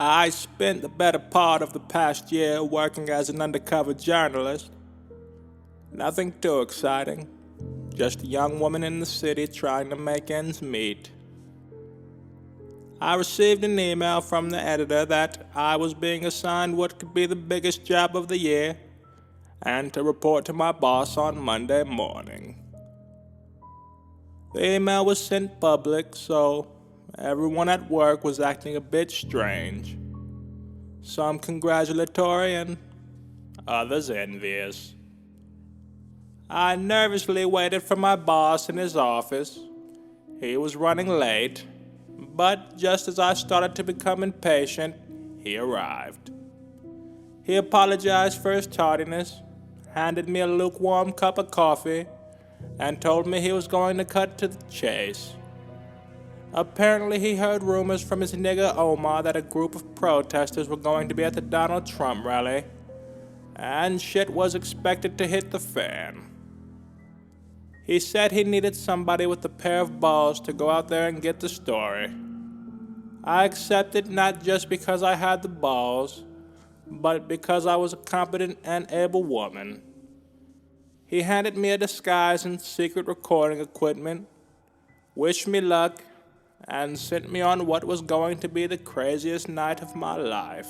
I spent the better part of the past year working as an undercover journalist. Nothing too exciting, just a young woman in the city trying to make ends meet. I received an email from the editor that I was being assigned what could be the biggest job of the year and to report to my boss on Monday morning. The email was sent public, so everyone at work was acting a bit strange. Some congratulatory and others envious. I nervously waited for my boss in his office. He was running late, but just as I started to become impatient, he arrived. He apologized for his tardiness, handed me a lukewarm cup of coffee, and told me he was going to cut to the chase. Apparently, he heard rumors from his nigger Omar that a group of protesters were going to be at the Donald Trump rally, and shit was expected to hit the fan. He said he needed somebody with a pair of balls to go out there and get the story. I accepted not just because I had the balls, but because I was a competent and able woman. He handed me a disguise and secret recording equipment, wished me luck, and sent me on what was going to be the craziest night of my life.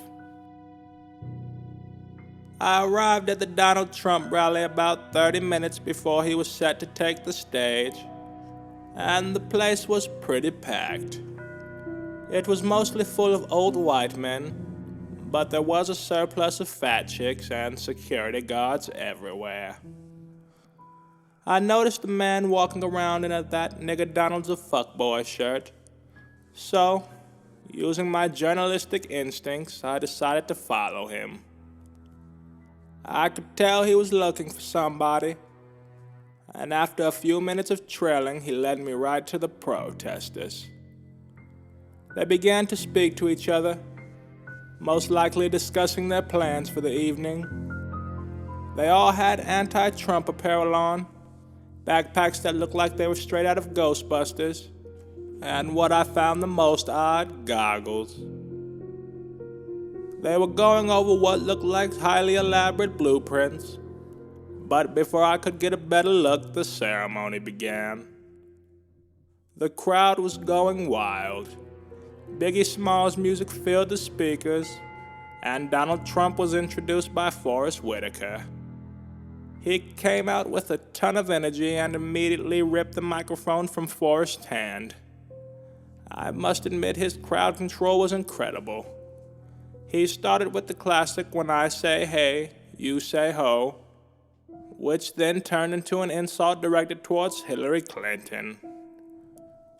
I arrived at the Donald Trump rally about 30 minutes before he was set to take the stage, and the place was pretty packed. It was mostly full of old white men, but there was a surplus of fat chicks and security guards everywhere. I noticed a man walking around in a "That Nigga Donald's a Fuckboy" shirt. So, using my journalistic instincts, I decided to follow him. I could tell he was looking for somebody, and after a few minutes of trailing, he led me right to the protesters. They began to speak to each other, most likely discussing their plans for the evening. They all had anti-Trump apparel on, backpacks that looked like they were straight out of Ghostbusters, and what I found the most odd, goggles. They were going over what looked like highly elaborate blueprints, but before I could get a better look, the ceremony began. The crowd was going wild. Biggie Smalls' music filled the speakers, and Donald Trump was introduced by Forrest Whitaker. He came out with a ton of energy and immediately ripped the microphone from Forrest's hand. I must admit his crowd control was incredible. He started with the classic "When I say hey, you say ho," which then turned into an insult directed towards Hillary Clinton.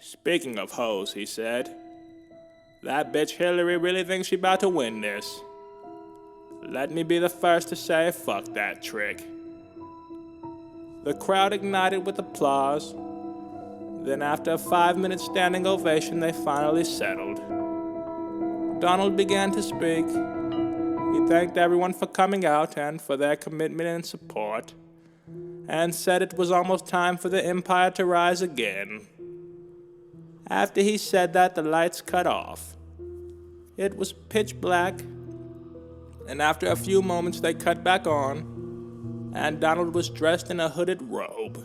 "Speaking of hoes," he said, "that bitch Hillary really thinks she about to win this. Let me be the first to say fuck that trick." The crowd ignited with applause. Then after a 5-minute standing ovation, they finally settled. Donald began to speak. He thanked everyone for coming out and for their commitment and support, and said it was almost time for the empire to rise again. After he said that, the lights cut off. It was pitch black, and after a few moments they cut back on, and Donald was dressed in a hooded robe.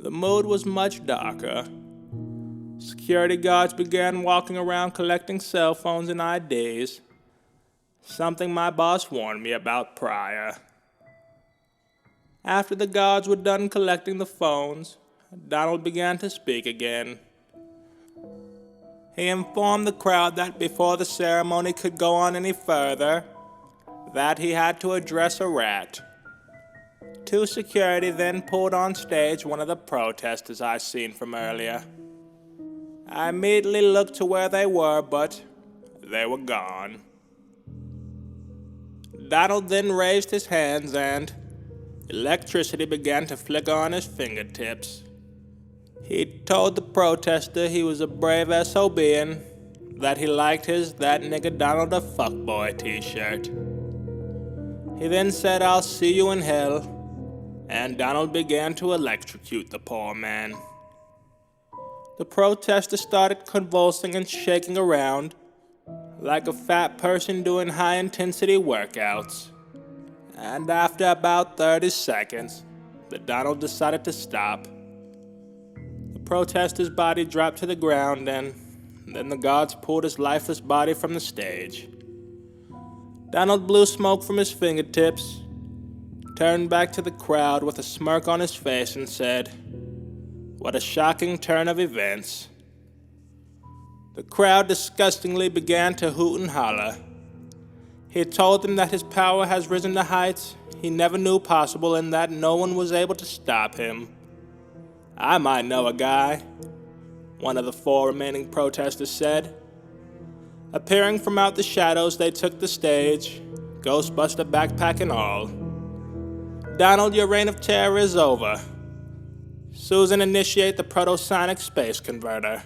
The mood was much darker. Security guards began walking around collecting cell phones and IDs, something my boss warned me about prior. After the guards were done collecting the phones, Donald began to speak again. He informed the crowd that before the ceremony could go on any further, that he had to address a rat. Two security then pulled on stage one of the protesters I seen from earlier. I immediately looked to where they were, but they were gone. Donald then raised his hands and electricity began to flicker on his fingertips. He told the protester he was a brave SOB and that he liked his "That Nigga Donald a Fuckboy" t-shirt. He then said, "I'll see you in hell," and Donald began to electrocute the poor man. The protester started convulsing and shaking around, like a fat person doing high-intensity workouts. And after about 30 seconds, the Donald decided to stop. The protester's body dropped to the ground, and then the guards pulled his lifeless body from the stage. Donald blew smoke from his fingertips, turned back to the crowd with a smirk on his face, and said, "What a shocking turn of events." The crowd disgustingly began to hoot and holler. He told them that his power has risen to heights he never knew possible and that no one was able to stop him. "I might know a guy," one of the 4 remaining protesters said. Appearing from out the shadows, they took the stage, Ghostbuster backpack and all. "Donald, your reign of terror is over. Susan, initiate the protosonic space converter."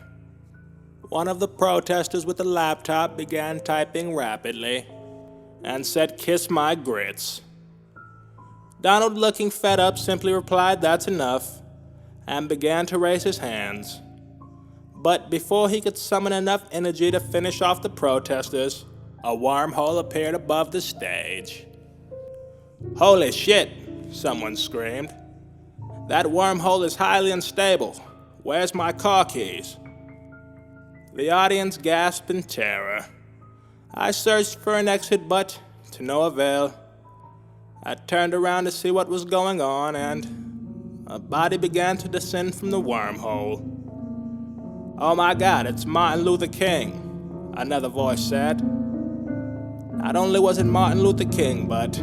One of the protesters with the laptop began typing rapidly and said, "Kiss my grits." Donald, looking fed up, simply replied, "That's enough," and began to raise his hands. But before he could summon enough energy to finish off the protesters, a wormhole appeared above the stage. "Holy shit," someone screamed. "That wormhole is highly unstable. Where's my car keys?" The audience gasped in terror. I searched for an exit, but to no avail. I turned around to see what was going on, and a body began to descend from the wormhole. "Oh my God, it's Martin Luther King," another voice said. Not only was it Martin Luther King, but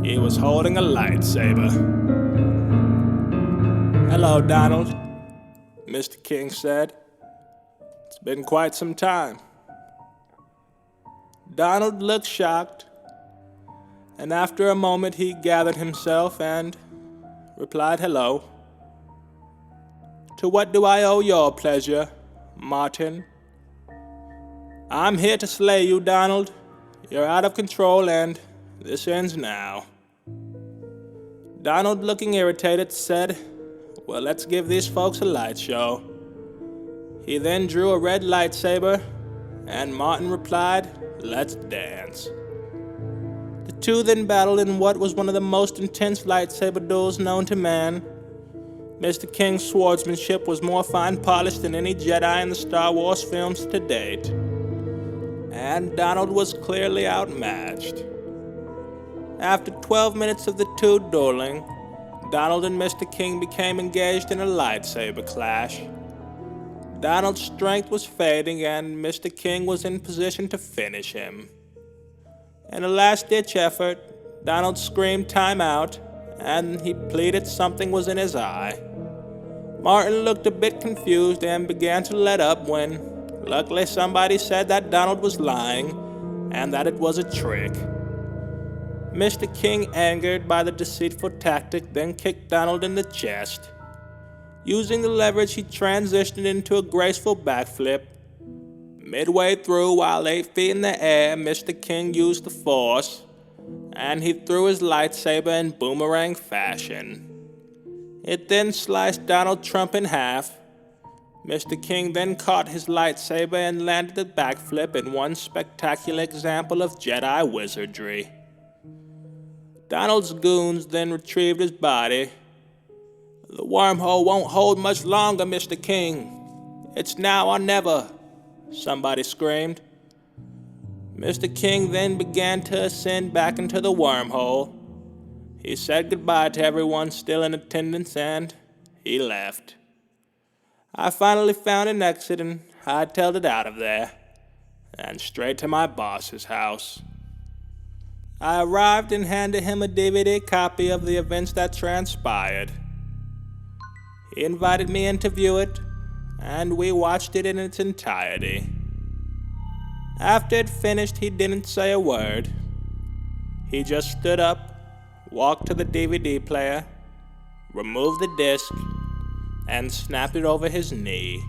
he was holding a lightsaber. "Hello, Donald," Mr. King said. "It's been quite some time." Donald looked shocked, and after a moment he gathered himself and replied, "Hello. To what do I owe your pleasure, Martin?" "I'm here to slay you, Donald. You're out of control, and this ends now." Donald, looking irritated, said, "Well, let's give these folks a light show." He then drew a red lightsaber, and Martin replied, "Let's dance." The two then battled in what was one of the most intense lightsaber duels known to man. Mr. King's swordsmanship was more fine-polished than any Jedi in the Star Wars films to date, and Donald was clearly outmatched. After 12 minutes of the two dueling, Donald and Mr. King became engaged in a lightsaber clash. Donald's strength was fading, and Mr. King was in position to finish him. In a last-ditch effort, Donald screamed "time out," and he pleaded something was in his eye. Martin looked a bit confused and began to let up when, luckily, somebody said that Donald was lying and that it was a trick. Mr. King, angered by the deceitful tactic, then kicked Donald in the chest. Using the leverage, he transitioned into a graceful backflip. Midway through, while 8 feet in the air, Mr. King used the force, and he threw his lightsaber in boomerang fashion. It then sliced Donald Trump in half. Mr. King then caught his lightsaber and landed the backflip in one spectacular example of Jedi wizardry. Donald's goons then retrieved his body. "The wormhole won't hold much longer, Mr. King. It's now or never," somebody screamed. Mr. King then began to ascend back into the wormhole. He said goodbye to everyone still in attendance, and he left. I finally found an exit and hightailed it out of there, and straight to my boss's house. I arrived and handed him a DVD copy of the events that transpired. He invited me in to view it, and we watched it in its entirety. After it finished, he didn't say a word. He just stood up, walked to the DVD player, removed the disc, and snapped it over his knee.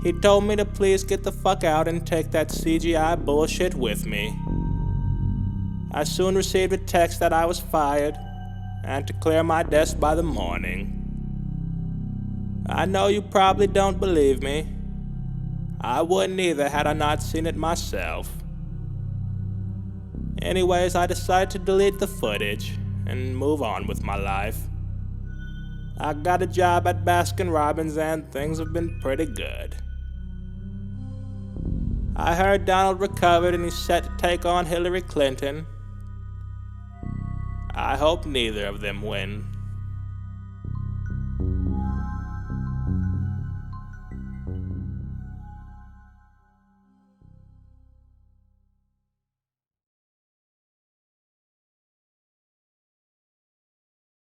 He told me to please get the fuck out and take that CGI bullshit with me. I soon received a text that I was fired and to clear my desk by the morning. I know you probably don't believe me. I wouldn't either had I not seen it myself. Anyways, I decided to delete the footage and move on with my life. I got a job at Baskin-Robbins and things have been pretty good. I heard Donald recovered and he's set to take on Hillary Clinton. I hope neither of them win.